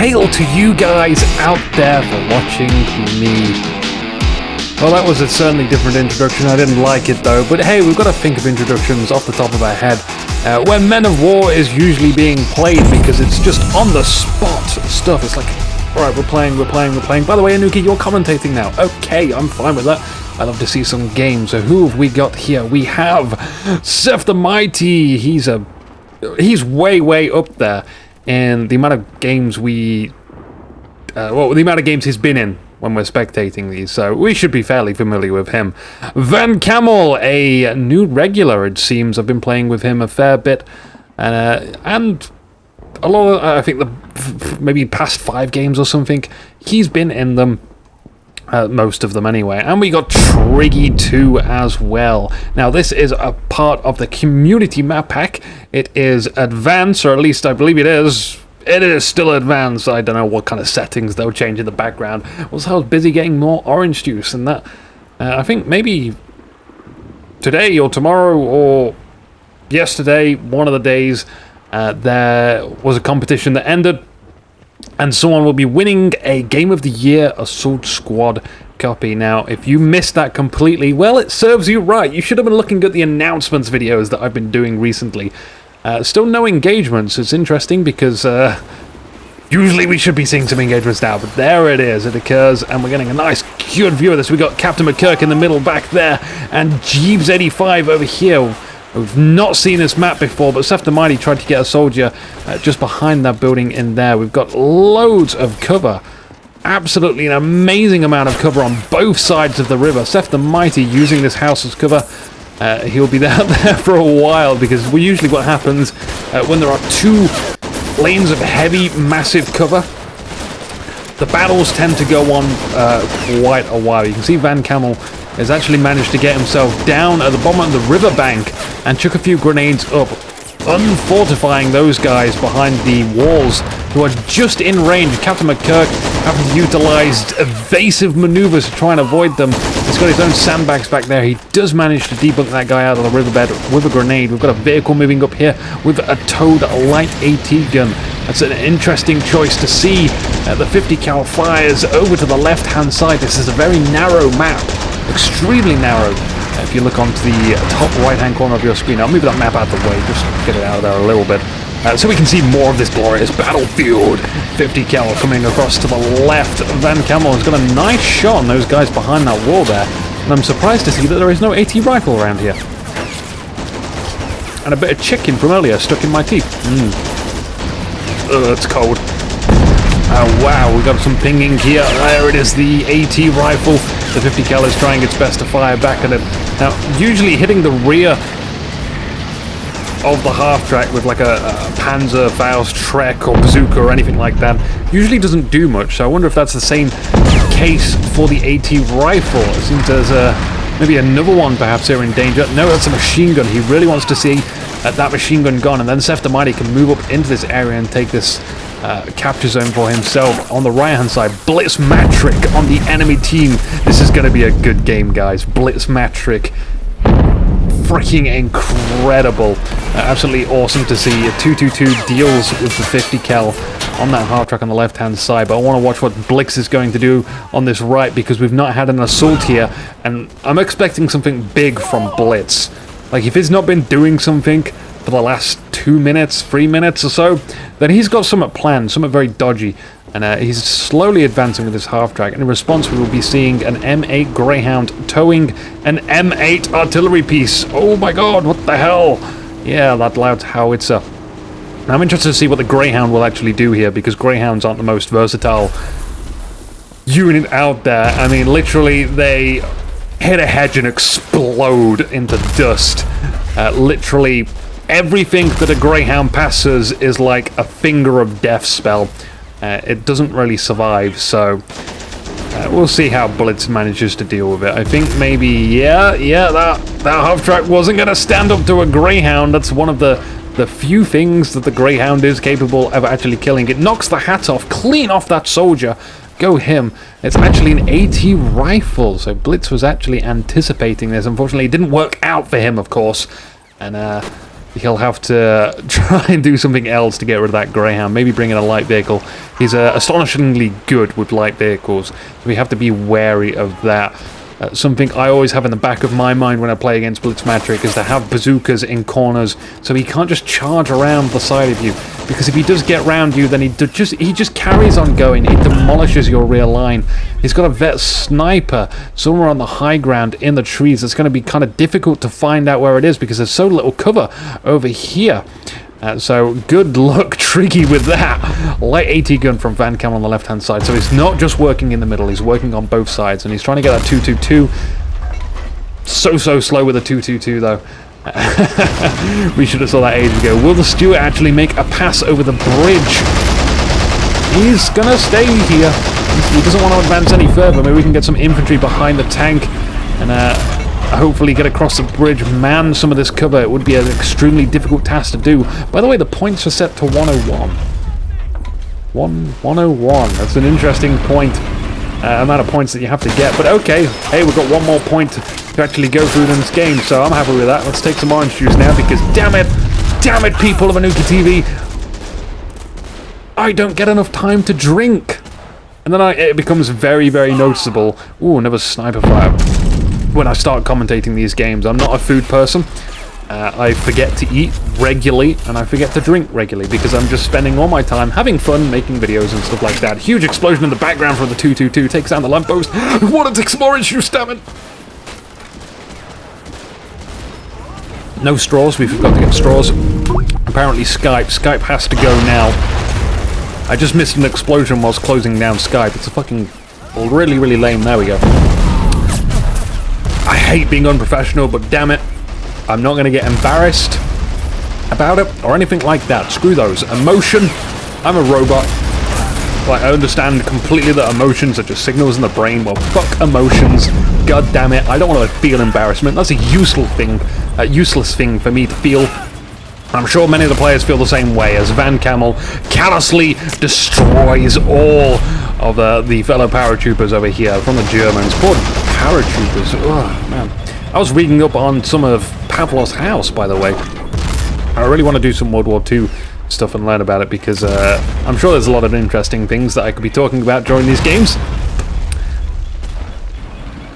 hail to you guys out there for watching me. Well, that was a certainly different introduction. I didn't like it though, but hey, we've got to think of introductions off the top of our head when Men of War is usually being played, because it's just on the spot stuff. It's like, alright, we're playing. By the way, Inuki, you're commentating now. Okay, I'm fine with that. I love to see some games. So who have we got here? We have Seth the Mighty. He's way up there. And the amount of games the amount of games he's been in when we're spectating these, so we should be fairly familiar with him. Van Camel, a new regular, it seems. I've been playing with him a fair bit, and a lot of, I think maybe past 5 games or something, he's been in them. Most of them anyway. And we got Triggy 2 as well. Now this is a part of the community map pack. It is advanced, or at least I believe it is. It is still advanced. I don't know what kind of settings they'll change in the background. Also, I was busy getting more orange juice, and that I think maybe today or tomorrow or yesterday, one of the days, there was a competition that ended, and someone will be winning a Game of the Year Assault Squad copy. Now, if you missed that completely, well, it serves you right. You should have been looking at the announcements videos that I've been doing recently. Still no engagements. It's interesting because usually we should be seeing some engagements now, but there it is. It occurs, and we're getting a nice, good view of this. We got Captain McKirk in the middle back there, and Jeeves85 over here. We've not seen this map before, but Seth the Mighty tried to get a soldier just behind that building in there. We've got loads of cover. Absolutely an amazing amount of cover on both sides of the river. Seth the Mighty using this house as cover. He'll be out there for a while, because usually what happens when there are 2 lanes of heavy, massive cover, the battles tend to go on quite a while. You can see Van Camel has actually managed to get himself down at the bottom of the riverbank and chuck a few grenades up, unfortifying those guys behind the walls who are just in range. Captain McKirk having to utilize evasive maneuvers to try and avoid them. He's got his own sandbags back there. He does manage to debunk that guy out of the riverbed with a grenade. We've got a vehicle moving up here with a towed light AT gun. That's an interesting choice to see. The 50 cal fires over to the left-hand side. This is a very narrow map. Extremely narrow. If you look onto the top right-hand corner of your screen, I'll move that map out of the way, just get it out of there a little bit, so we can see more of this glorious battlefield. 50 cal coming across to the left. Van Camel has got a nice shot on those guys behind that wall there, and I'm surprised to see that there is no AT rifle around here. And a bit of chicken from earlier stuck in my teeth. It's cold. Oh wow, we've got some pinging here. There it is, the AT rifle. The 50 cal is trying its best to fire back at it. Now, usually hitting the rear of the half-track with like a Panzer, Faust, Trek, or Bazooka, or anything like that usually doesn't do much. So I wonder if that's the same case for the AT rifle. It seems there's maybe another one perhaps here in danger. No, that's a machine gun. He really wants to see that machine gun gone, and then Seth the Mighty can move up into this area and take this capture zone for himself. On the right hand side, Blitz Matrick on the enemy team. This is going to be a good game, guys. Blitz Matrick, freaking incredible. Absolutely awesome to see. 222 deals with the 50 cal on that half track on the left hand side, but I want to watch what Blitz is going to do on this right, because we've not had an assault here, and I'm expecting something big from Blitz. Like, if he's not been doing something for the last 2 minutes, 3 minutes or so, then he's got something planned, something very dodgy, and he's slowly advancing with his half-track, and in response we will be seeing an M8 Greyhound towing an M8 artillery piece. Oh my god, what the hell? Yeah, that loud howitzer. Now I'm interested to see what the Greyhound will actually do here, because Greyhounds aren't the most versatile unit out there. I mean, literally, they hit a hedge and explode into dust. Literally, everything that a Greyhound passes is like a finger of death spell. It doesn't really survive, so we'll see how Blitz manages to deal with it. I think maybe, yeah, that half-track wasn't going to stand up to a Greyhound. That's one of the few things that the Greyhound is capable of actually killing. It knocks the hat off, clean off that soldier. Go him. It's actually an AT rifle, so Blitz was actually anticipating this. Unfortunately, it didn't work out for him, of course. And he'll have to try and do something else to get rid of that Greyhound. Maybe bring in a light vehicle. He's astonishingly good with light vehicles. We have to be wary of that. Something I always have in the back of my mind when I play against Blitzmatric is to have bazookas in corners, so he can't just charge around the side of you. Because if he does get round you, then he just carries on going. He demolishes your rear line. He's got a vet sniper somewhere on the high ground in the trees. It's going to be kind of difficult to find out where it is because there's so little cover over here. So good luck, Triggy, with that. Light AT gun from Van Cam on the left-hand side. So he's not just working in the middle, he's working on both sides. And he's trying to get that 222. So slow with a 222, though. We should have saw that ages ago. Will the Stewart actually make a pass over the bridge? He's going to stay here. He doesn't want to advance any further. Maybe we can get some infantry behind the tank and hopefully get across the bridge, man some of this cover. It would be an extremely difficult task to do. By the way, the points are set to 101. 101. That's an interesting point. Amount of points that you have to get. But okay, hey, we've got one more point to actually go through in this game, so I'm happy with that. Let's take some orange juice now, because damn it, people of InukiTV, I don't get enough time to drink. And then it becomes very, very noticeable. Ooh, another sniper fire. When I start commentating these games, I'm not a food person. I forget to eat regularly, and I forget to drink regularly, because I'm just spending all my time having fun, making videos and stuff like that. Huge explosion in the background from the 222, takes down the lamppost. I wanted to take some orange juice, damn it! No straws, we forgot to get straws. Apparently Skype has to go now. I just missed an explosion whilst closing down Skype. It's a fucking really, really lame. There we go. I hate being unprofessional, but damn it, I'm not going to get embarrassed about it or anything like that. Screw those. Emotion. I'm a robot. Like, I understand completely that emotions are just signals in the brain. Well, fuck emotions. God damn it. I don't want to feel embarrassment. That's a useless thing for me to feel. I'm sure many of the players feel the same way, as Van Camel callously destroys all of the fellow paratroopers over here from the Germans. Poor paratroopers. Oh, man. I was reading up on some of Pavlov's house, by the way. I really want to do some World War II stuff and learn about it, because I'm sure there's a lot of interesting things that I could be talking about during these games.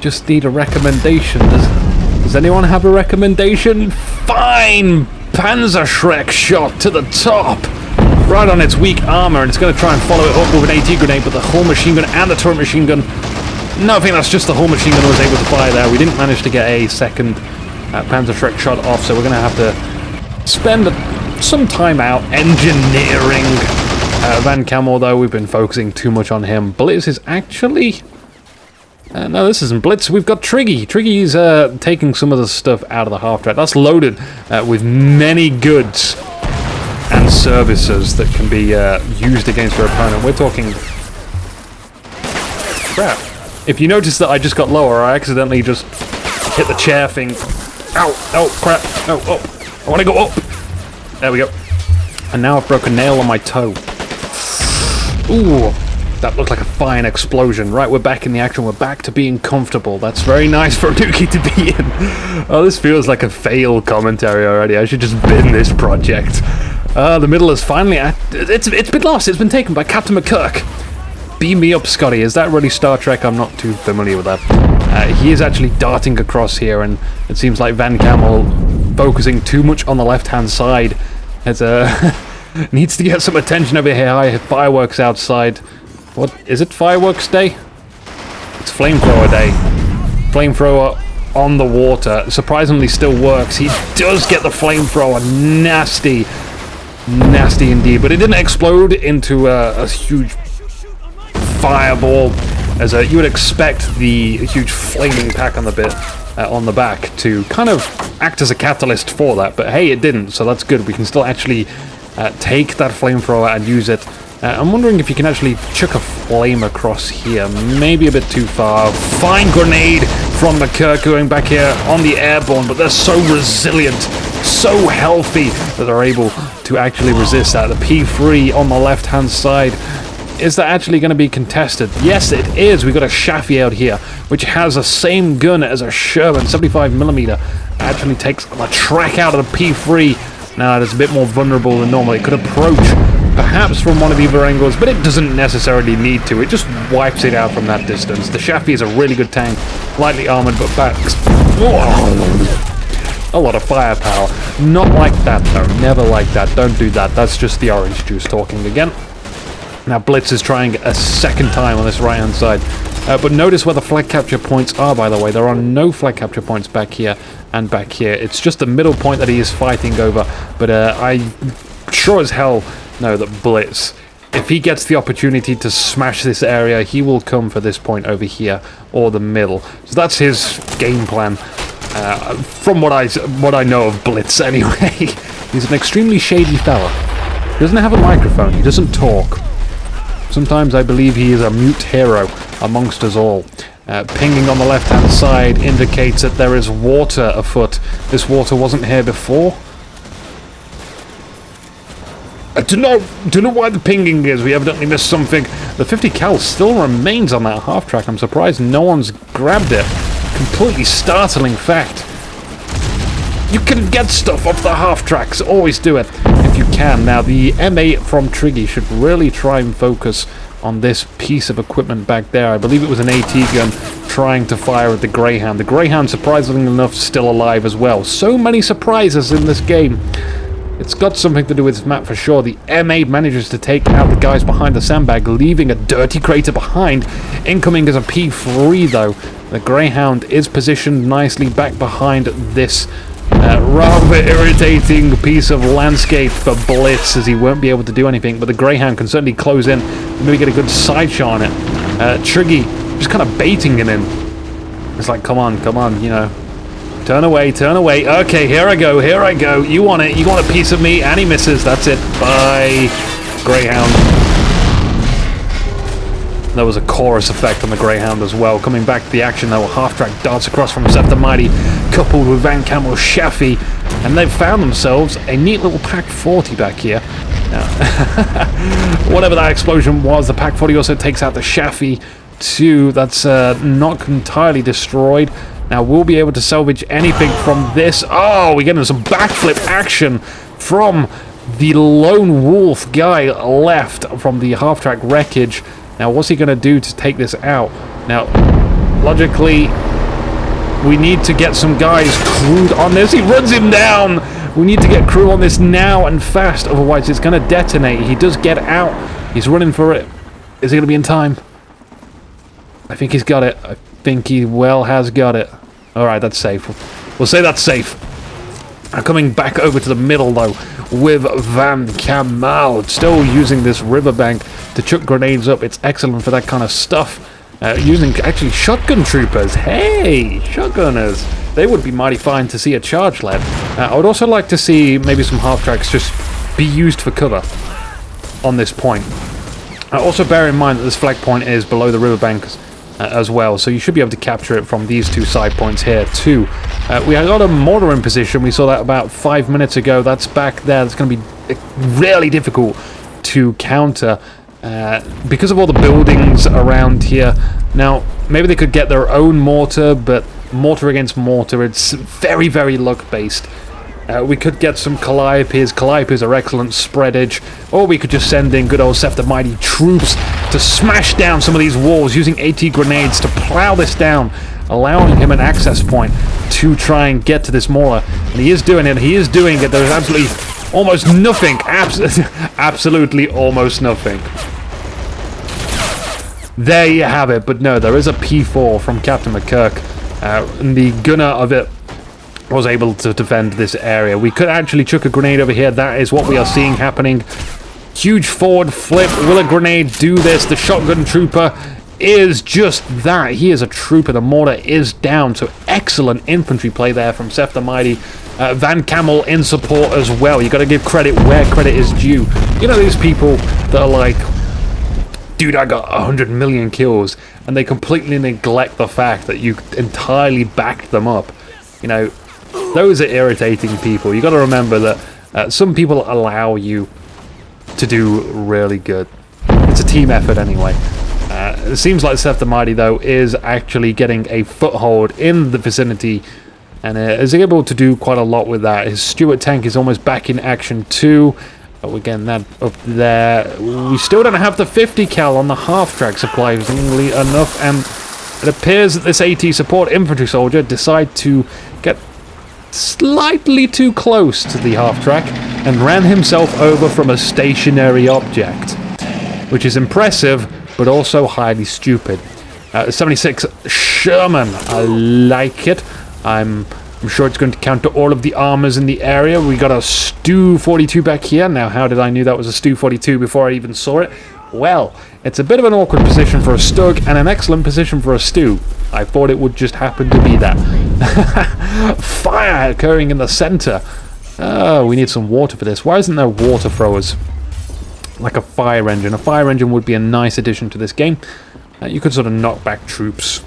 Just need a recommendation. Does anyone have a recommendation? Fine! Panzerschreck shot to the top! Right on its weak armor, and it's going to try and follow it up with an AT grenade, but the whole machine gun and the turret machine gun... No, I think that's just the whole machine gun was able to fire there. We didn't manage to get a second Panzerschreck shot off, so we're going to have to spend some time out engineering Van Camel, though. We've been focusing too much on him. Blitz is actually... no, this isn't Blitz. We've got Triggy. Triggy's taking some of the stuff out of the half-track. That's loaded with many goods and services that can be used against your opponent. We're talking... Crap. If you notice that I just got lower, I accidentally just hit the chair thing. Ow! Oh, crap! Oh, oh! I want to go up! There we go. And now I've broken a nail on my toe. Ooh! That looked like a fine explosion. Right, we're back in the action. We're back to being comfortable. That's very nice for Inuki to be in. Oh, this feels like a fail commentary already. I should just bin this project. The middle is finally... It's been lost. It's been taken by Captain McCurk. Beam me up, Scotty. Is that really Star Trek? I'm not too familiar with that. He is actually darting across here, and it seems like Van Camel focusing too much on the left-hand side. It's needs to get some attention over here. I have fireworks outside. What is it? Fireworks day? It's flamethrower day. Flamethrower on the water. Surprisingly still works. He does get the flamethrower. Nasty. Nasty indeed. But it didn't explode into a huge fireball, as you would expect the huge flaming pack on the bit on the back to kind of act as a catalyst for that. But hey, it didn't, so that's good. We can still actually take that flamethrower and use it. I'm wondering if you can actually chuck a flame across here. Maybe a bit too far. Fine grenade from McCurk going back here on the airborne, but they're so resilient, so healthy that they're able to actually resist that. The P3 on the left-hand side. Is that actually going to be contested? Yes, it is. We've got a Shafi out here, which has the same gun as a Sherman, 75mm. Actually takes the track out of the P3. Now it's a bit more vulnerable than normal. It could approach perhaps from one of the other angles, but it doesn't necessarily need to. It just wipes it out from that distance. The Shafi is a really good tank, lightly armored, but backs a lot of firepower. Not like that though, never like that. Don't do that. That's just the orange juice talking again. Now Blitz is trying a second time on this right hand side, but notice where the flag capture points are, by the way. There are no flag capture points back here and back here. It's just the middle point that he is fighting over, but I sure as hell know that Blitz, if he gets the opportunity to smash this area, he will come for this point over here or the middle. So that's his game plan. From what I know of Blitz anyway. He's an extremely shady fella. He doesn't have a microphone, he doesn't talk. Sometimes I believe he is a mute hero amongst us all. Pinging on the left hand side indicates that there is water afoot. This water wasn't here before. I don't know why the pinging is. We evidently missed something. The 50 cal still remains on that half track. I'm surprised no one's grabbed it. Completely startling fact. You can get stuff off the half tracks. Always do it if you can. Now the M8 from Triggy should really try and focus on this piece of equipment back there. I believe it was an AT gun trying to fire at the Greyhound. The Greyhound, surprisingly enough, still alive as well. So many surprises in this game. It's got something to do with this map for sure. The M8 manages to take out the guys behind the sandbag, leaving a dirty crater behind. Incoming is a P3 though. The Greyhound is positioned nicely back behind this rather irritating piece of landscape for Blitz, as he won't be able to do anything, but the Greyhound can certainly close in and maybe get a good side shot on it. Triggy just kind of baiting him in. It's like, come on, you know. Turn away, turn away. Okay, here I go, here I go. You want it, you want a piece of me, and he misses. That's it. Bye, Greyhound. There was a chorus effect on the Greyhound as well. Coming back to the action, though, half-track darts across from Seth the Mighty, coupled with Van Camel Shafi, and they've found themselves a neat little Pack 40 back here. Now, whatever that explosion was, the Pack 40 also takes out the Shafi too. That's not entirely destroyed. Now we'll be able to salvage anything from this. Oh, we're getting some backflip action from the lone wolf guy left from the half-track wreckage. Now what's he going to do to take this out? Now, logically, we need to get some guys crewed on this. He runs him down. We need to get crew on this now and fast, otherwise it's going to detonate. He does get out. He's running for it. Is he going to be in time? I think he's got it. I think he well has got it. Alright, that's safe. We'll say that's safe. Now coming back over to the middle, though, with Van Camel. Still using this riverbank to chuck grenades up. It's excellent for that kind of stuff. Using, actually, shotgun troopers. Hey, shotgunners. They would be mighty fine to see a charge led. I would also like to see maybe some half-tracks just be used for cover on this point. Also bear in mind that this flag point is below the riverbank as well, so you should be able to capture it from these two side points here too. We got a mortar in position. We saw that about 5 minutes ago. That's back there. That's going to be really difficult to counter because of all the buildings around here. Now maybe they could get their own mortar, but mortar against mortar, it's very, very luck based. We could get some Calliopes. Calliopes are excellent spreadage. Or we could just send in good old Seth the Mighty troops to smash down some of these walls using AT grenades to plow this down, allowing him an access point to try and get to this mortar. And he is doing it. He is doing it. There's absolutely almost nothing. Absolutely almost nothing. There you have it. But no, there is a P4 from Captain McKirk. And the gunner of it was able to defend this area. We could actually chuck a grenade over here. That is what we are seeing happening. Huge forward flip. Will a grenade do this? The shotgun trooper is just that. He is a trooper. The mortar is down. So excellent infantry play there from Seth the Mighty. Van Camel in support as well. You got to give credit where credit is due. You know these people that are like, dude, I got 100 million kills, and they completely neglect the fact that you entirely backed them up. You know, those are irritating people. You got to remember that some people allow you to do really good. It's a team effort anyway. It seems like Seth the Mighty, though, is actually getting a foothold in the vicinity and is able to do quite a lot with that. His Stuart tank is almost back in action too. We're getting that up there. We still don't have the 50 cal on the half-track, surprisingly enough, and it appears that this AT support infantry soldier decided to get slightly too close to the half-track and ran himself over from a stationary object, which is impressive, but also highly stupid. 76 Sherman, I like it. I'm sure it's going to counter all of the armors in the area. We got a Stu 42 back here. Now, how did I knew that was a Stu 42 before I even saw it? Well, it's a bit of an awkward position for a Stug and an excellent position for a Stu. I thought it would just happen to be that. Fire occurring in the center. Oh, we need some water for this. Why isn't there water throwers? Like a fire engine. A fire engine would be a nice addition to this game. You could sort of knock back troops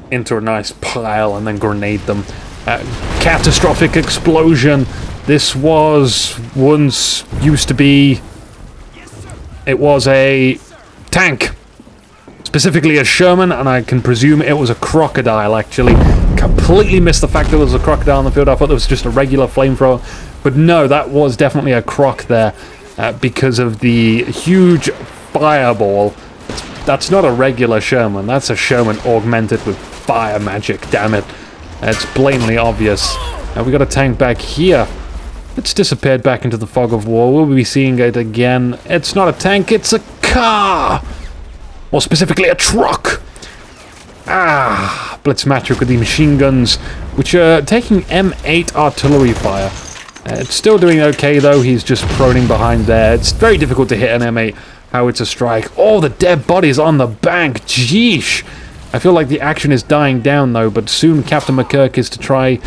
into a nice pile and then grenade them. Catastrophic explosion. This was once used to be... It was a tank. Specifically a Sherman, and I can presume it was a crocodile, actually. Completely missed the fact that there was a crocodile in the field. I thought it was just a regular flamethrower. But no, that was definitely a croc there because of the huge fireball. That's not a regular Sherman. That's a Sherman augmented with fire magic, damn it. It's blatantly obvious. We got a tank back here. It's disappeared back into the fog of war. We'll be seeing it again. It's not a tank, it's a car! More specifically, a truck! Blitzmatic with the machine guns, which are taking M8 artillery fire. It's still doing okay, though. He's just proning behind there. It's very difficult to hit an M8 howitzer strike. Oh, the dead bodies on the bank. Jeesh. I feel like the action is dying down, though, but soon Captain McKirk is to try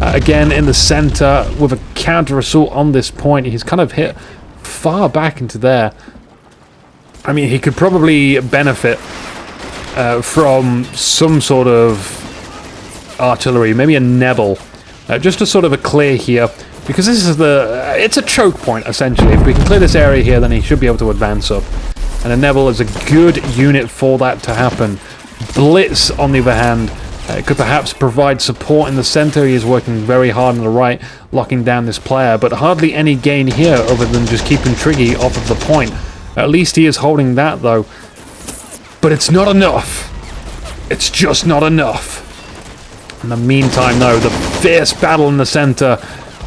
again in the center with a counter-assault on this point. He's kind of hit far back into there. I mean, he could probably benefit from some sort of artillery, maybe a Nebel, just to sort of a clear here, because this is it's a choke point, essentially. If we can clear this area here, then he should be able to advance up. And a Nebel is a good unit for that to happen. Blitz, on the other hand, could perhaps provide support in the center. He is working very hard on the right, locking down this player, but hardly any gain here other than just keeping Triggy off of the point. At least he is holding that, though. But it's not enough. It's just not enough. In the meantime, though, the fierce battle in the center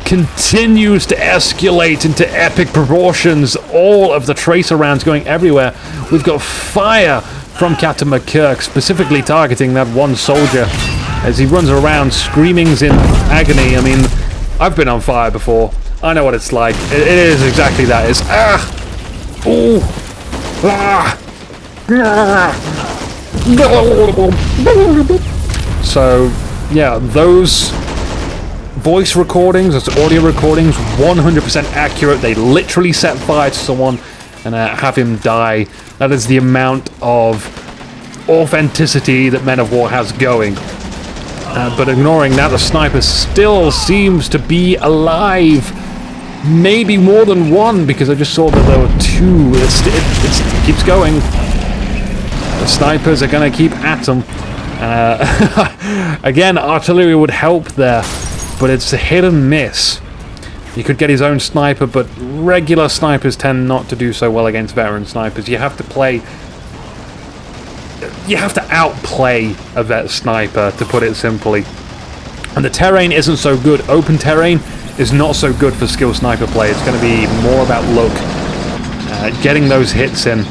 continues to escalate into epic proportions. All of the tracer rounds going everywhere. We've got fire from Captain McKirk, specifically targeting that one soldier as he runs around screaming in agony. I mean, I've been on fire before. I know what it's like. It is exactly that. It's ooh, So, yeah, those voice recordings, those audio recordings, 100% accurate. They literally set fire to someone and have him die. That is the amount of authenticity that Men of War has going. But ignoring that, the sniper still seems to be alive. Maybe more than one, because I just saw that there were two. It keeps going. The snipers are going to keep at them. Again, artillery would help there, but it's a hit and miss. He could get his own sniper, but regular snipers tend not to do so well against veteran snipers. You have to play... You have to outplay a vet sniper, to put it simply. And the terrain isn't so good. Open terrain is not so good for skilled sniper play. It's going to be more about luck. Getting those hits in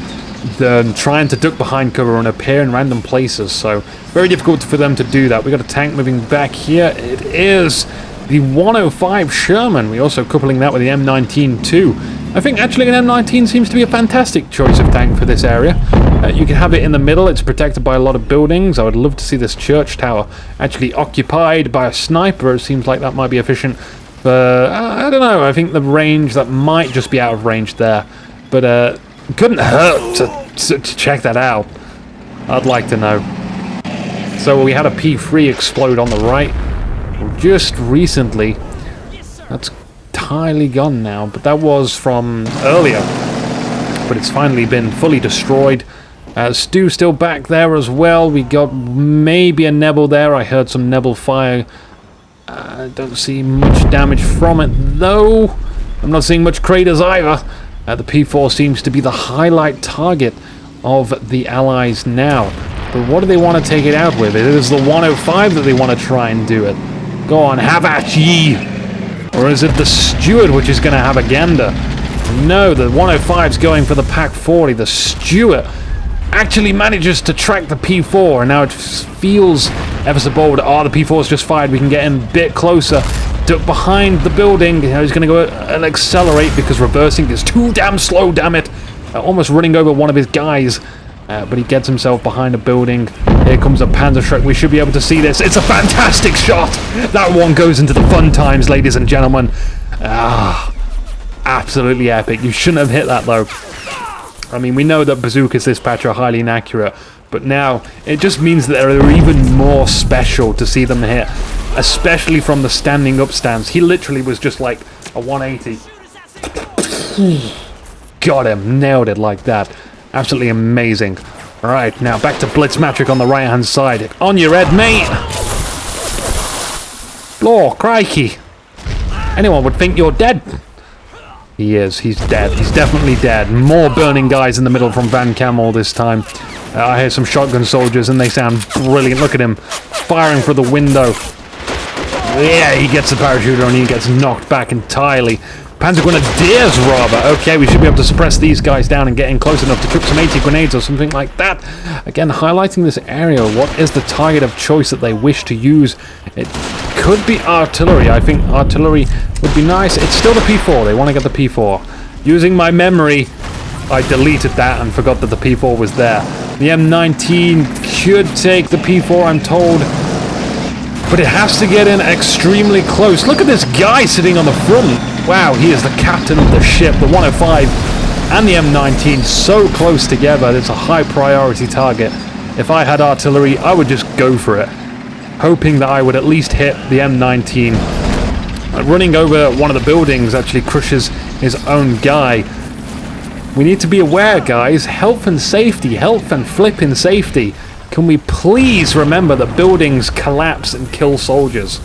than trying to duck behind cover and appear in random places. So, very difficult for them to do that. We got a tank moving back here. It is the 105 Sherman. We're also coupling that with the M19 too. I think actually an M19 seems to be a fantastic choice of tank for this area. You can have it in the middle. It's protected by a lot of buildings. I would love to see this church tower actually occupied by a sniper. It seems like that might be efficient. But I don't know. I think the range, that might just be out of range there. But it couldn't hurt to check that out. I'd like to know. So we had a P3 explode on the right just recently. That's entirely gone now, but that was from earlier. But it's finally been fully destroyed. Stu still back there as well. We got maybe a Nebel there. I heard some Nebel fire I don't see much damage from it, though. I'm not seeing much craters either. The P4 seems to be the highlight target of the Allies now. But what do they want to take it out with? It is the 105 that they want to try and do it. Go on, have at ye! Or is it the Steward which is going to have a gander? No, the 105's going for the Pack 40. The Steward actually manages to track the P4, and now it feels ever so bold. Oh, the P4's just fired. We can get in a bit closer. Duck behind the building. You know, he's going to go and accelerate because reversing is too damn slow, damn it. Almost running over one of his guys. But he gets himself behind a building. Here comes a Panzerschreck. We should be able to see this. It's a fantastic shot. That one goes into the fun times, ladies and gentlemen. Absolutely epic. You shouldn't have hit that, though. I mean, we know that bazookas this patch are highly inaccurate, but now it just means that they're even more special to see them hit, especially from the standing up stance. He literally was just like a 180. Got him. Nailed it like that. Absolutely amazing. All right, now back to Blitzmatric on the right-hand side. On your head, mate! Lord, crikey. Anyone would think you're dead. He is. He's dead. He's definitely dead. More burning guys in the middle from Van Camel this time. I hear some shotgun soldiers, and they sound brilliant. Look at him firing for the window. Yeah, he gets the parachuter on, he gets knocked back entirely. Panzer Grenadiers, rather. Okay, we should be able to suppress these guys down and get in close enough to cook some 80 grenades or something like that. Again, highlighting this area. What is the target of choice that they wish to use? It could be artillery. I think artillery would be nice. It's still the P4. They want to get the P4. Using my memory, I deleted that and forgot that the P4 was there. The M19 could take the P4, I'm told. But it has to get in extremely close. Look at this guy sitting on the front. Wow, he is the captain of the ship. The 105 and the M19 so close together. It's a high priority target. If I had artillery, I would just go for it, hoping that I would at least hit the M19. Running over one of the buildings actually crushes his own guy. We need to be aware, guys. Health and safety. Health and flipping safety. Can we please remember that buildings collapse and kill soldiers?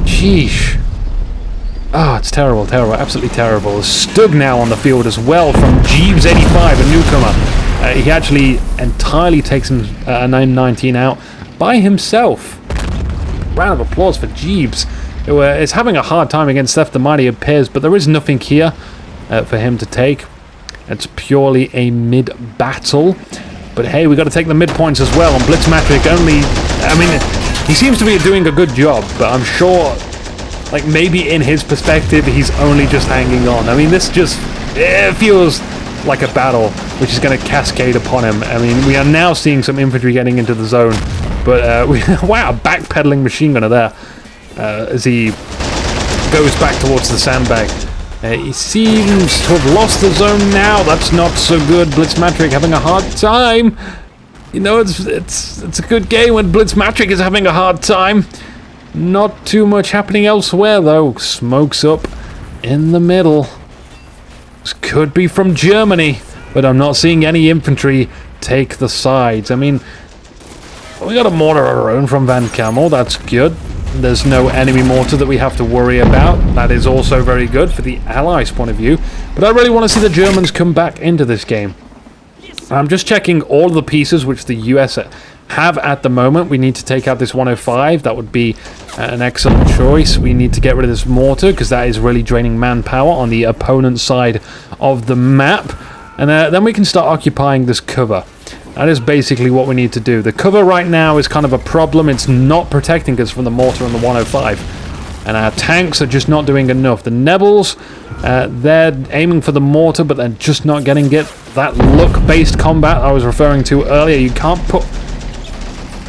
Sheesh. Ah, it's terrible, terrible, absolutely terrible. Stug now on the field as well from Jeeves85, a newcomer. He actually entirely takes him a 919 out by himself. Round of applause for Jeeves, who is having a hard time against Theft the Mighty, it appears, but there is nothing here for him to take. It's purely a mid-battle. But hey, we got to take the midpoints as well. And Blitzmatric only, I mean, he seems to be doing a good job, but I'm sure, like, maybe in his perspective, he's only just hanging on. I mean, this just, it feels like a battle which is going to cascade upon him. I mean, we are now seeing some infantry getting into the zone, but wow, backpedaling machine gunner there as he goes back towards the sandbag. He seems to have lost the zone now. That's not so good. Blitzmatric having a hard time. You know, it's a good game when Blitzmatric is having a hard time. Not too much happening elsewhere, though. Smokes up in the middle. This could be from Germany, but I'm not seeing any infantry take the sides. I mean, we got a mortar of our own from Van Camel. That's good. There's no enemy mortar that we have to worry about. That is also very good for the Allies' point of view. But I really want to see the Germans come back into this game. I'm just checking all of the pieces which the US have at the moment. We need to take out this 105. That would be an excellent choice. We need to get rid of this mortar because that is really draining manpower on the opponent's side of the map. And then we can start occupying this cover. That is basically what we need to do. The cover right now is kind of a problem. It's not protecting us from the mortar and the 105. And our tanks are just not doing enough. The Nebels, they're aiming for the mortar, but they're just not getting it. That luck-based combat I was referring to earlier, you can't put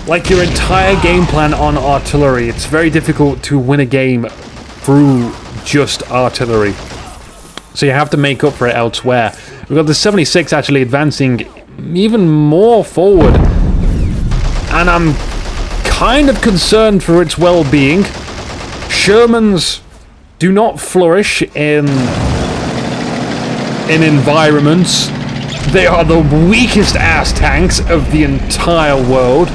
like your entire game plan on artillery. It's very difficult to win a game through just artillery. So you have to make up for it elsewhere. We've got the 76 actually advancing even more forward, and I'm kind of concerned for its well-being. Shermans do not flourish in environments. They are the weakest ass tanks of the entire world.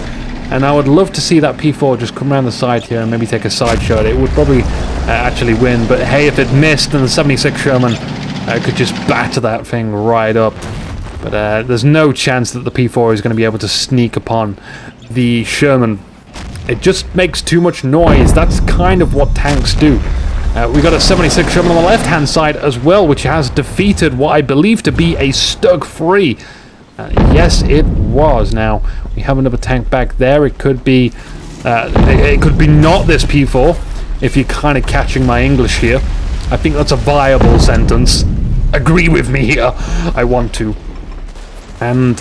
And I would love to see that P4 just come around the side here and maybe take a side shot. It would probably actually win. But hey, if it missed, then the 76 Sherman could just batter that thing right up. But there's no chance that the P4 is going to be able to sneak upon the Sherman. It just makes too much noise. That's kind of what tanks do. We got a 76 Sherman on the left-hand side as well, which has defeated what I believe to be a Stug 3. Yes, it was. Now, we have another tank back there. It could be not this P4, if you're kind of catching my English here. I think that's a viable sentence. Agree with me here. I want to. And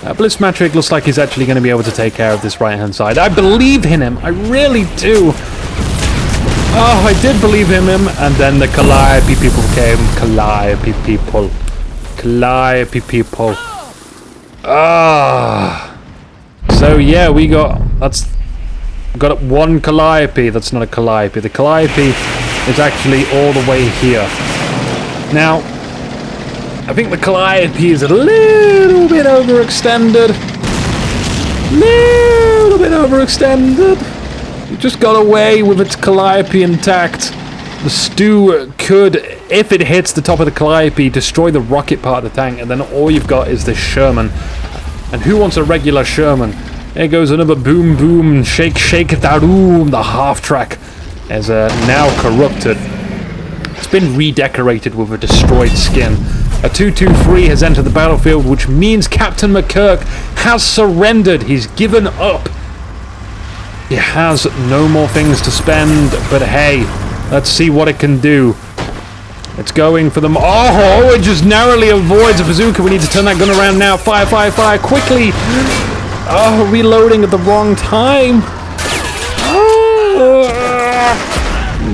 Blitzmatric looks like he's actually going to be able to take care of this right-hand side. I believe in him. I really do. Oh, I did believe in him. And then the Calliope people came. Calliope people. Calliope people. Ah. So yeah, we got one Calliope. That's not a Calliope. The Calliope is actually all the way here. Now, I think the Calliope is a little bit overextended. Little bit overextended. It just got away with its Calliope intact. The Stu could, if it hits the top of the Calliope, destroy the rocket part of the tank, and then all you've got is this Sherman. And who wants a regular Sherman? There goes another boom boom, shake shake daroom. The half track is now corrupted. It's been redecorated with a destroyed skin. A 223 has entered the battlefield, which means Captain McKirk has surrendered. He's given up. He has no more things to spend, but hey, let's see what it can do. It's going for them. Oh, it just narrowly avoids a bazooka. We need to turn that gun around now. Fire, fire, fire, quickly. Oh, reloading at the wrong time.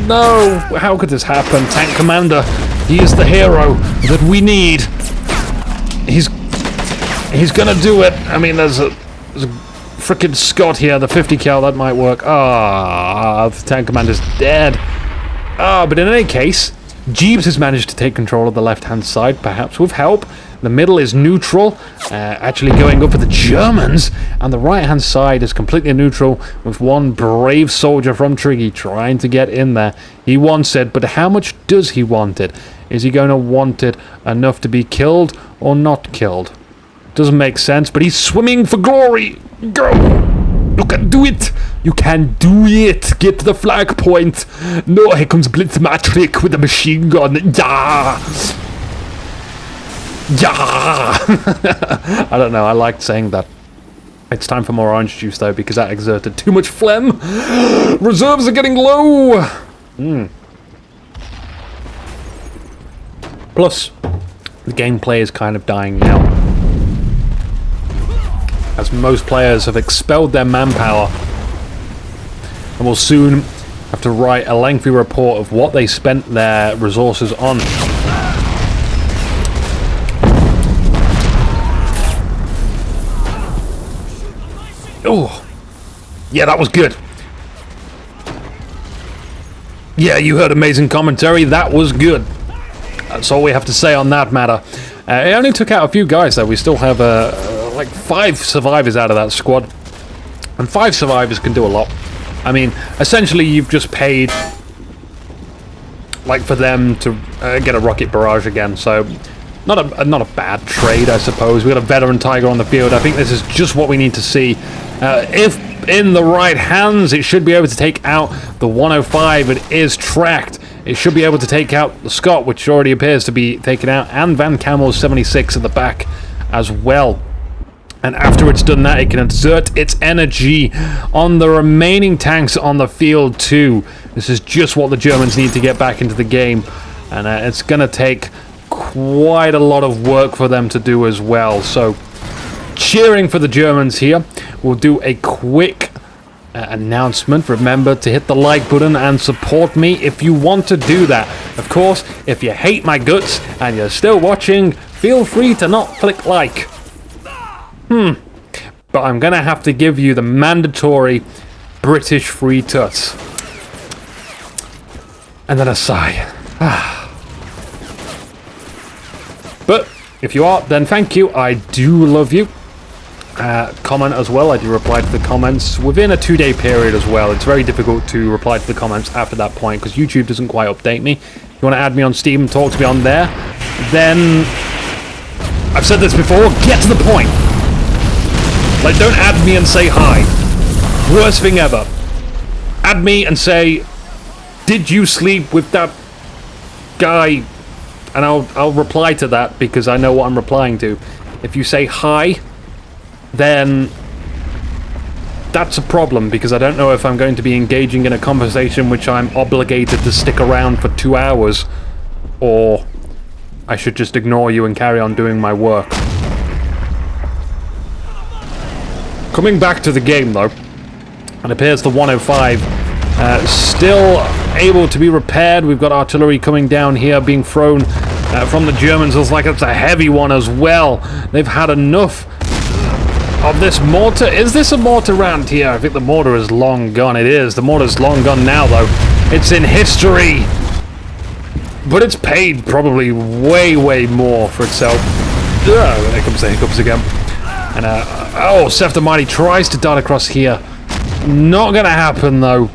No, how could this happen? Tank Commander, he is the hero that we need. He's gonna do it. I mean, there's a frickin' Scott here, the 50 cal, that might work. Ah, the Tank Commander's dead. But in any case, Jeeves has managed to take control of the left-hand side, perhaps with help. The middle is neutral, actually going up for the Germans, and the right-hand side is completely neutral, with one brave soldier from Triggy trying to get in there. He wants it, but how much does he want it? Is he going to want it enough to be killed or not killed? Doesn't make sense, but he's swimming for glory. Go! You can do it! You can do it! Get to the flag point! No, here comes Blitzmatric with a machine gun. Yeah! Yeah! I don't know, I liked saying that. It's time for more orange juice though, because that exerted too much phlegm. Reserves are getting low! Plus, the gameplay is kind of dying now, as most players have expelled their manpower and will soon have to write a lengthy report of what they spent their resources on. Oh, yeah, that was good. Yeah, you heard amazing commentary. That was good. That's all we have to say on that matter. It only took out a few guys though. We still have like 5 survivors out of that squad, and 5 survivors can do a lot. I mean, essentially you've just paid like for them to get a rocket barrage again, so not a bad trade, I suppose. We got a veteran Tiger on the field. I think this is just what we need to see. If in the right hands, it should be able to take out the 105. It is tracked. It should be able to take out the Scott, which already appears to be taken out, and Van Camel's 76 at the back as well. And after it's done that, it can exert its energy on the remaining tanks on the field too. This is just what the Germans need to get back into the game. And it's going to take quite a lot of work for them to do as well. So, cheering for the Germans here. We'll do a quick announcement. Remember to hit the like button and support me if you want to do that. Of course, if you hate my guts and you're still watching, feel free to not click like. But I'm gonna have to give you the mandatory British free tuts. And then a sigh. But if you are, then thank you. I do love you. comment as well. I do reply to the comments within a 2-day period as well. It's very difficult to reply to the comments after that point because YouTube doesn't quite update me. If you want to add me on Steam and talk to me on there, then I've said this before, get to the point. Like, don't add me and say hi. Worst thing ever. Add me and say, did you sleep with that guy? And I'll reply to that because I know what I'm replying to. If you say hi, then that's a problem because I don't know if I'm going to be engaging in a conversation which I'm obligated to stick around for 2 hours, or I should just ignore you and carry on doing my work. Coming back to the game though, it appears the 105 still able to be repaired. We've got artillery coming down here being thrown from the Germans. Looks like it's a heavy one as well. They've had enough of this mortar. Is this a mortar round here? I think the mortar is long gone. It is. The mortar's long gone now though. It's in history. But it's paid probably way more for itself. There comes the hiccups again. And oh, Seth the Mighty tries to dart across here. Not gonna happen though.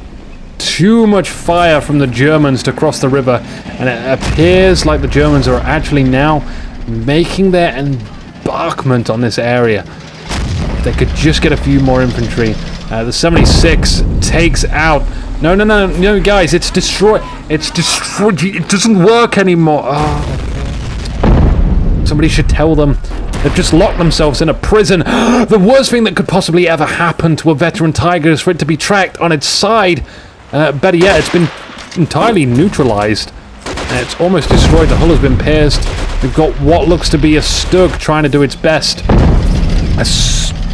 Too much fire from the Germans to cross the river, and it appears like the Germans are actually now making their embarkment on this area. If they could just get a few more infantry. The 76 takes out. No, guys, it's destroyed. It's destroyed. It doesn't work anymore. Oh, somebody should tell them. They've just locked themselves in a prison. The worst thing that could possibly ever happen to a veteran tiger is for it to be tracked on its side. Better yet, it's been entirely neutralized. It's almost destroyed. The hull has been pierced. We've got what looks to be a Stug trying to do its best.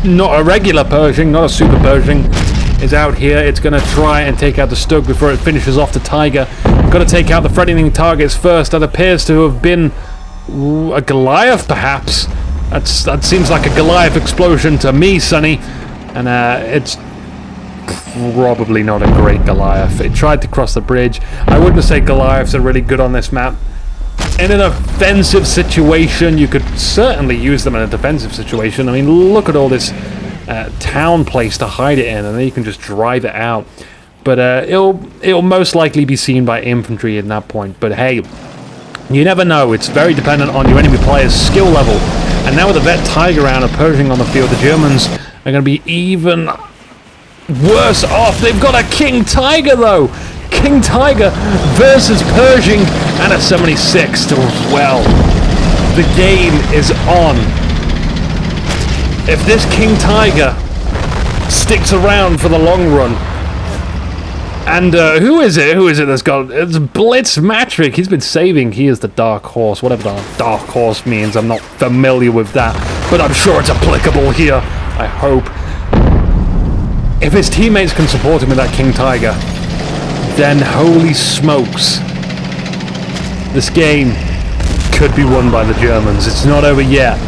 Not a regular Pershing, not a super Pershing, is out here. It's going to try and take out the Stug before it finishes off the Tiger. Got to take out the threatening targets first. That appears to have been a Goliath, perhaps. That seems like a Goliath explosion to me, Sonny. And it's probably not a great Goliath. It tried to cross the bridge. I wouldn't say Goliaths are really good on this map. In an offensive situation, you could certainly use them in a defensive situation. I mean, look at all this town place to hide it in, and then you can just drive it out. But it'll most likely be seen by infantry at that point. But hey, you never know. It's very dependent on your enemy player's skill level. And now with the Vet Tiger round of Pershing on the field, the Germans are going to be even worse off. They've got a King Tiger though. King Tiger versus Pershing and a 76 as well. The game is on. If this King Tiger sticks around for the long run, and who is it that's got... It's Blitz Matrick. He's been saving. He is the Dark Horse. Whatever the Dark Horse means, I'm not familiar with that. But I'm sure it's applicable here. I hope. If his teammates can support him with that King Tiger, then holy smokes. This game could be won by the Germans. It's not over yet.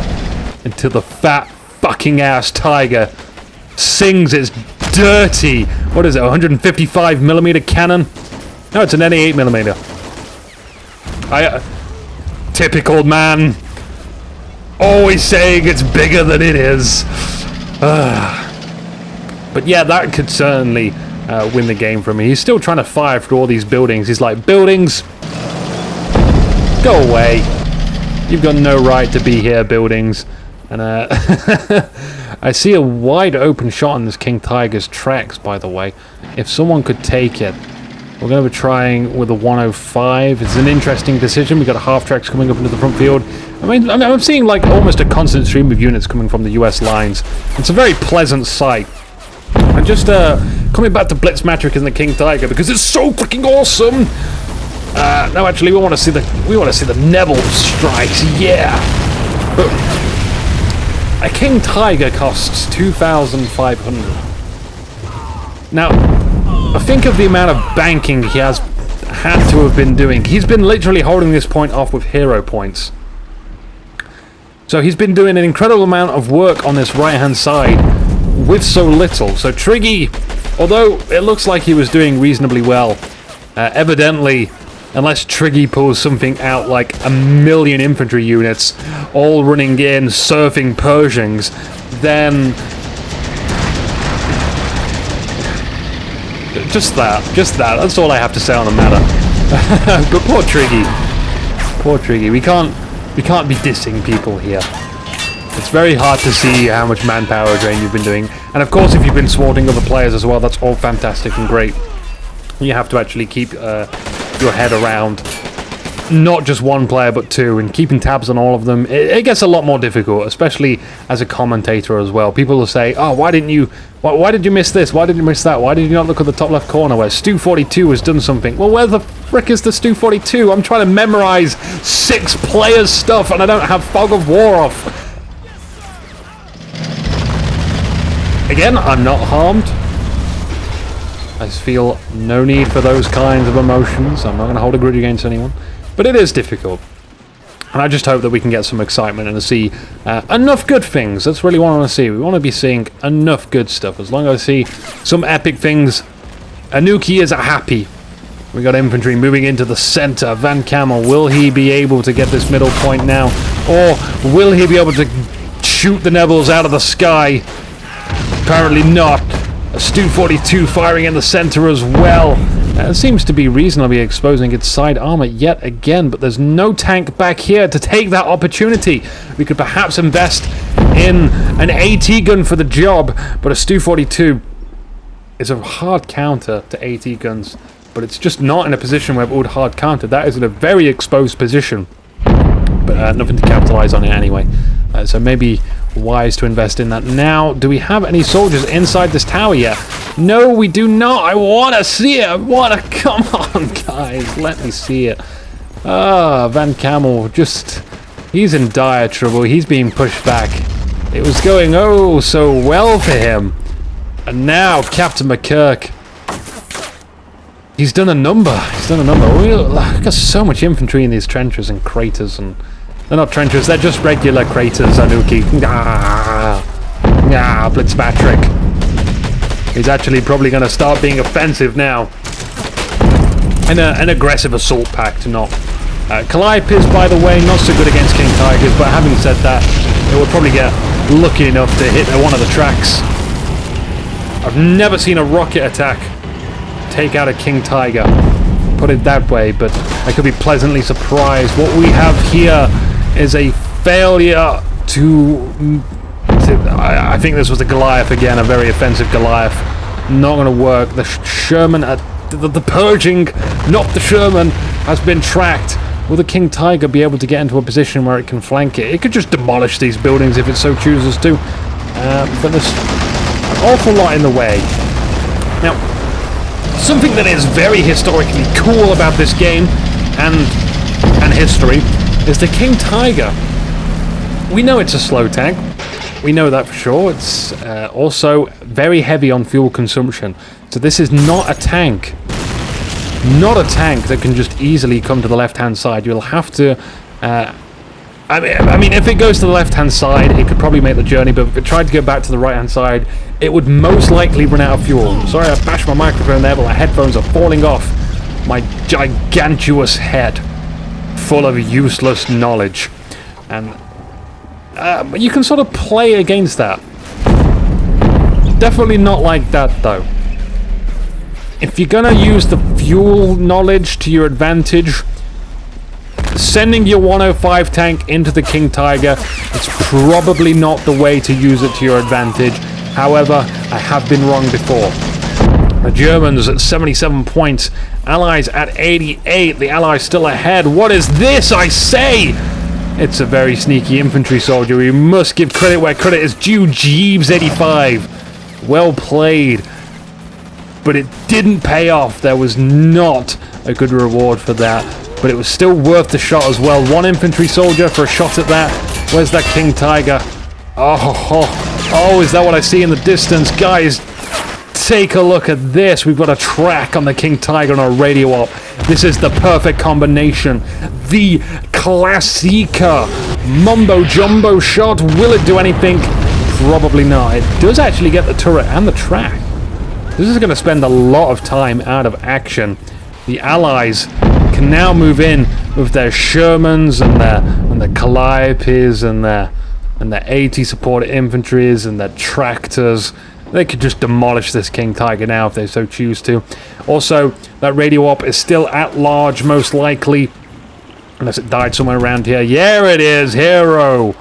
Until the fat fucking ass Tiger sings its dirty, what is it, 155mm cannon? No, it's an 88mm. Typical man. Always saying it's bigger than it is. But yeah, that could certainly win the game for me. He's still trying to fire through all these buildings. He's like, buildings, go away. You've got no right to be here, buildings. And I see a wide open shot on this King Tiger's tracks, by the way. If someone could take it. We're going to be trying with a 105. It's an interesting decision. We've got half tracks coming up into the front field. I mean, I'm seeing like almost a constant stream of units coming from the US lines. It's a very pleasant sight. And just coming back to Blitz Matrick and the King Tiger because it's so freaking awesome. No, actually, we want to see the Neville strikes. Yeah. But a King Tiger costs 2,500. Now, think of the amount of banking he has had to have been doing. He's been literally holding this point off with hero points. So he's been doing an incredible amount of work on this right-hand side with so little. So Triggy, although it looks like he was doing reasonably well, evidently, unless Triggy pulls something out like 1 million infantry units all running in, surfing Pershings, then just that. That's all I have to say on the matter. But poor Triggy. We can't be dissing people here. It's very hard to see how much manpower drain you've been doing, and of course, if you've been thwarting other players as well, that's all fantastic and great. You have to actually keep your head around not just one player but two, and keeping tabs on all of them. It gets a lot more difficult, especially as a commentator as well. People will say, "Oh, why did you miss this? Why did you miss that? Why did you not look at the top left corner where Stu42 has done something?" Well, where the frick is the Stu42? I'm trying to memorize 6 players' stuff, and I don't have Fog of War off. Again, I'm not harmed. I feel no need for those kinds of emotions. I'm not going to hold a grudge against anyone. But it is difficult. And I just hope that we can get some excitement and see enough good things. That's really what I want to see. We want to be seeing enough good stuff. As long as I see some epic things, Inuki is happy. We got infantry moving into the center. Van Camel, will he be able to get this middle point now? Or will he be able to shoot the Nebels out of the sky? Apparently not. A Stu-42 firing in the center as well. It seems to be reasonably exposing its side armor yet again, but there's no tank back here to take that opportunity. We could perhaps invest in an AT gun for the job, but a Stu-42 is a hard counter to AT guns, but it's just not in a position where it would hard counter. That is in a very exposed position, but nothing to capitalize on it anyway. So maybe wise to invest in that now. Do we have any soldiers inside this tower yet? No, we do not. I want to see it. Come on, guys. Let me see it. Van Camel, he's in dire trouble. He's being pushed back. It was going oh so well for him. And now Captain McKirk. He's done a number. We've got so much infantry in these trenches and craters, and they're not trenches, they're just regular craters, Inuki. Blitzpatrick. He's actually probably going to start being offensive now. An aggressive assault pact, not. Calliope, by the way, not so good against King Tigers, but having said that, it would probably get lucky enough to hit one of the tracks. I've never seen a rocket attack take out a King Tiger, put it that way, but I could be pleasantly surprised. What we have here is a failure to I think this was the Goliath again, a very offensive Goliath. Not going to work. The Sherman, the purging, not the Sherman, has been tracked. Will the King Tiger be able to get into a position where it can flank it? It could just demolish these buildings if it so chooses to. But there's an awful lot in the way. Now, something that is very historically cool about this game and history is the King Tiger. We know it's a slow tank. We know that for sure. It's also very heavy on fuel consumption. So this is not a tank. Not a tank that can just easily come to the left-hand side. You'll have to... I mean, if it goes to the left-hand side, it could probably make the journey, but if it tried to go back to the right-hand side, it would most likely run out of fuel. Sorry, I bashed my microphone there, but my headphones are falling off my gigantuous head, full of useless knowledge. And you can sort of play against that. Definitely not like that, though. If you're gonna use the fuel knowledge to your advantage, sending your 105 tank into the King Tiger is probably not the way to use it to your advantage. However, I have been wrong before. The Germans at 77 points, Allies at 88, the Allies still ahead. What is this, I say? It's a very sneaky infantry soldier. We must give credit where credit is due. Jeeves 85. Well played. But it didn't pay off. There was not a good reward for that. But it was still worth the shot as well. One infantry soldier for a shot at that. Where's that King Tiger? Oh, is that what I see in the distance? Guys, take a look at this. We've got a track on the King Tiger on our radio op. This is the perfect combination. The Classica Mumbo Jumbo shot. Will it do anything? Probably not. It does actually get the turret and the track. This is going to spend a lot of time out of action. The Allies can now move in with their Shermans and their Calliopes and their and their 80 supported infantries and their tractors. They could just demolish this King Tiger now if they so choose to. Also, that radio op is still at large, most likely. Unless it died somewhere around here. Yeah, it is! Hero!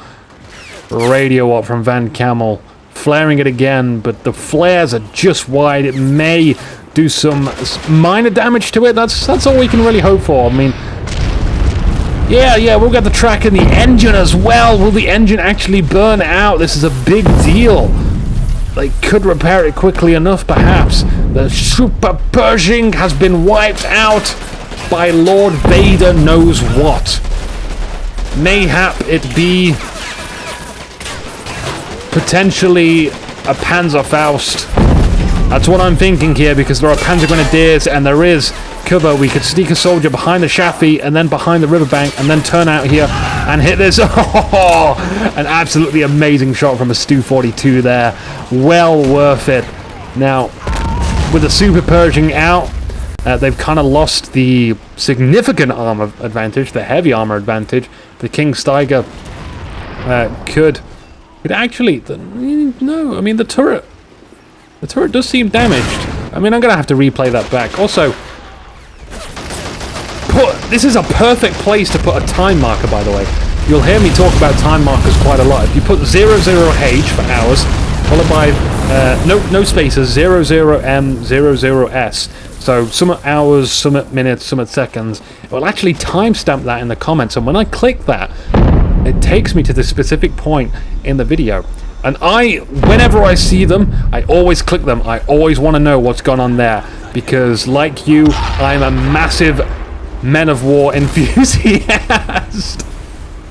Radio op from Van Camel. Flaring it again, but the flares are just wide. It may do some minor damage to it. That's all we can really hope for. I mean... Yeah, we'll get the track in the engine as well. Will the engine actually burn out? This is a big deal. They could repair it quickly enough, perhaps. The Super Pershing has been wiped out by Lord Vader knows what. Mayhap it be potentially a Panzerfaust. That's what I'm thinking here, because there are Panzer Grenadiers and there is cover. We could sneak a soldier behind the Shafi and then behind the riverbank and then turn out here and hit this. Oh, an absolutely amazing shot from a Stu-42 there. Well worth it. Now, with the Super Pershing out, they've kind of lost the significant armor advantage, the heavy armor advantage. The King Tiger could actually... No, I mean, the turret does seem damaged. I mean, I'm going to have to replay that back. Also, this is a perfect place to put a time marker, by the way. You'll hear me talk about time markers quite a lot. If you put 00H for hours, followed by, no spaces, 00M, 00S. So some at hours, some at minutes, some at seconds. It will actually timestamp that in the comments. And when I click that, it takes me to the specific point in the video. And whenever I see them, I always click them. I always want to know what's gone on there. Because, like you, I'm a massive Men of War enthusiast.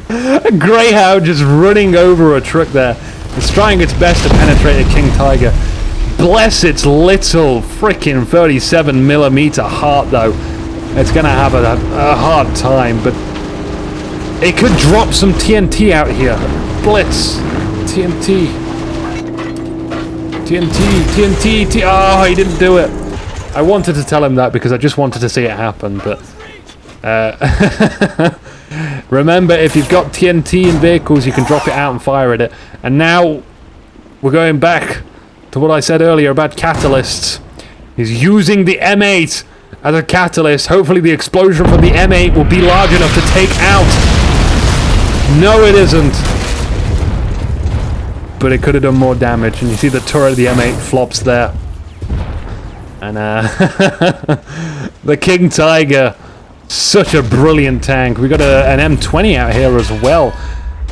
A Greyhound just running over a truck there. It's trying its best to penetrate a King Tiger. Bless its little freaking 37mm heart, though. It's going to have a hard time, but it could drop some TNT out here. Blitz. TNT. Oh, he didn't do it. I wanted to tell him that because I just wanted to see it happen, but... remember, if you've got TNT in vehicles, you can drop it out and fire at it. And now, we're going back to what I said earlier about catalysts. He's using the M8 as a catalyst. Hopefully the explosion from the M8 will be large enough to take out. No, it isn't. But it could have done more damage. And you see the turret of the M8 flops there. And the King Tiger, such a brilliant tank. We got an M20 out here as well.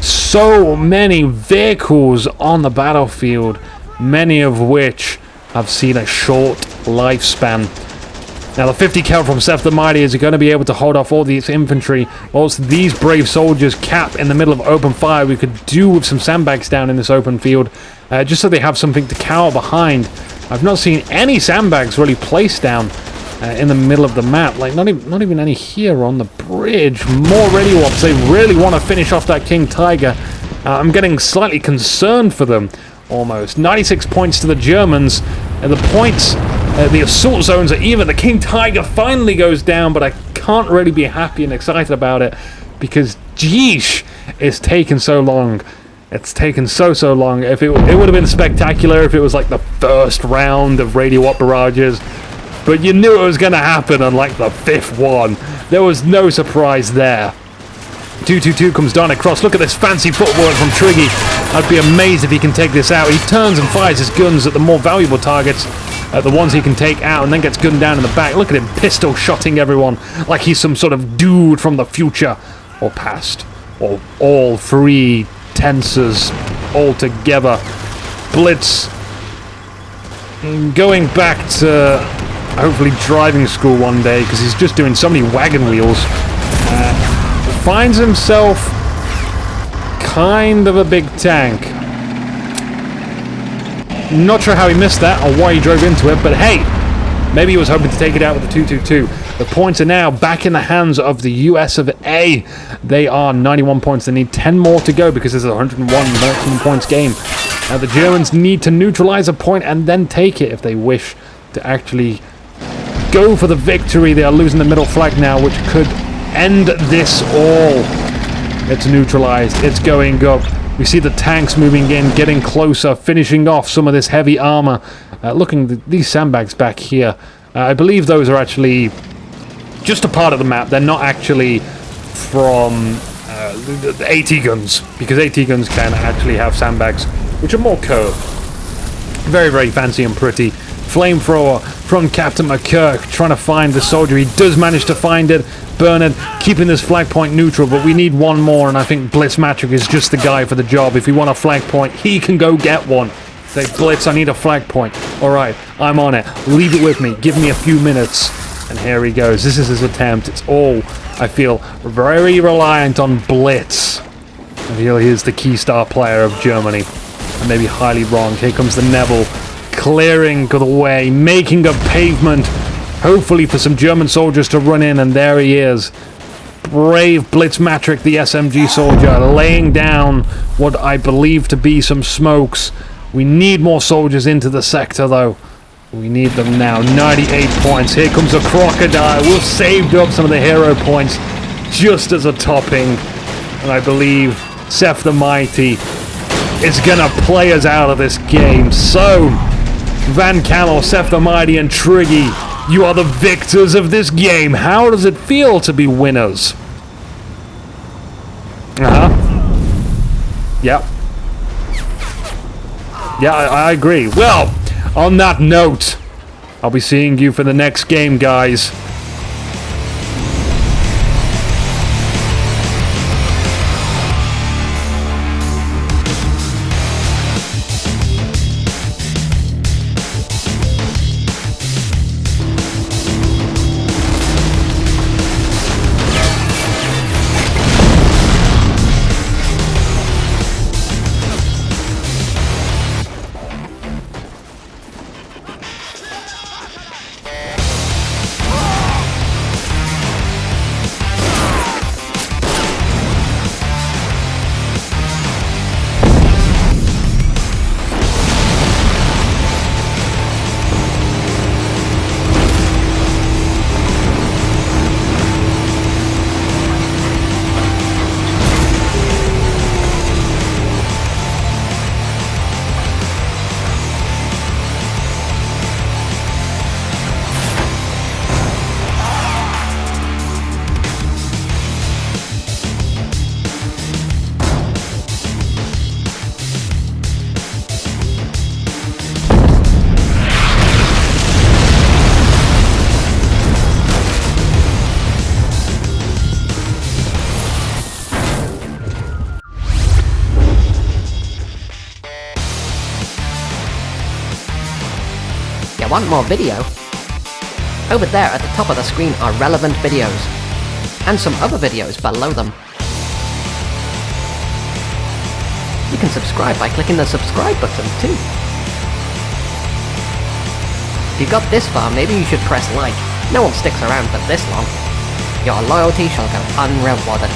So many vehicles on the battlefield, many of which have seen a short lifespan. Now the 50 cal from Seth the Mighty is going to be able to hold off all these infantry. Whilst these brave soldiers cap in the middle of open fire, we could do with some sandbags down in this open field, just so they have something to cower behind. I've not seen any sandbags really placed down in the middle of the map. Like, not even any here on the bridge. More radio ops. They really want to finish off that King Tiger. I'm getting slightly concerned for them, almost. 96 points to the Germans. The points, the assault zones are even. The King Tiger finally goes down, but I can't really be happy and excited about it because, geesh, it's taken so long. It's taken so long. If it would have been spectacular if it was like the first round of radio op barrages. But you knew it was going to happen on like the 5th one. There was no surprise there. 222 comes down across. Look at this fancy footwork from Triggy. I'd be amazed if he can take this out. He turns and fires his guns at the more valuable targets, the ones he can take out, and then gets gunned down in the back. Look at him pistol shotting everyone like he's some sort of dude from the future or past, or all three tensors all together. Blitz going back to hopefully driving school one day because he's just doing so many wagon wheels. Finds himself kind of a big tank. Not sure how he missed that or why he drove into it, but hey, maybe he was hoping to take it out with the 222. The points are now back in the hands of the US of A. They are 91 points. They need 10 more to go because this is a 101 maximum points game. Now the Germans need to neutralize a point and then take it if they wish to actually go for the victory. They are losing the middle flag now, which could end this all. It's neutralized. It's going up. We see the tanks moving in, getting closer, finishing off some of this heavy armor. These sandbags back here, I believe those are actually just a part of the map. They're not actually from the AT guns, because AT guns can actually have sandbags which are more curved. Very, very fancy and pretty. Flamethrower from Captain McKirk, trying to find the soldier. He does manage to find it. Bernard keeping this flag point neutral, but we need one more, and I think Blitzmatric is just the guy for the job. If we want a flag point, he can go get one. Say, Blitz, I need a flag point. Alright, I'm on it. Leave it with me. Give me a few minutes. And here he goes. This is his attempt. It's all, I feel, very reliant on Blitz. I feel he is the key star player of Germany. I may be highly wrong. Here comes the Neville, clearing the way, making a pavement, hopefully for some German soldiers to run in, and there he is. Brave Blitzmatric, the SMG soldier, laying down what I believe to be some smokes. We need more soldiers into the sector, though. We need them now. 98 points. Here comes a crocodile. We've saved up some of the hero points just as a topping. And I believe Seth the Mighty is gonna play us out of this game. So, Van Camel, Seth the Mighty, and Triggy, you are the victors of this game. How does it feel to be winners? Yep. Yeah, I agree. Well, on that note, I'll be seeing you for the next game, guys. Want more video? Over there at the top of the screen are relevant videos, and some other videos below them. You can subscribe by clicking the subscribe button too. If you got this far, maybe you should press like. No one sticks around for this long. Your loyalty shall go unrewarded.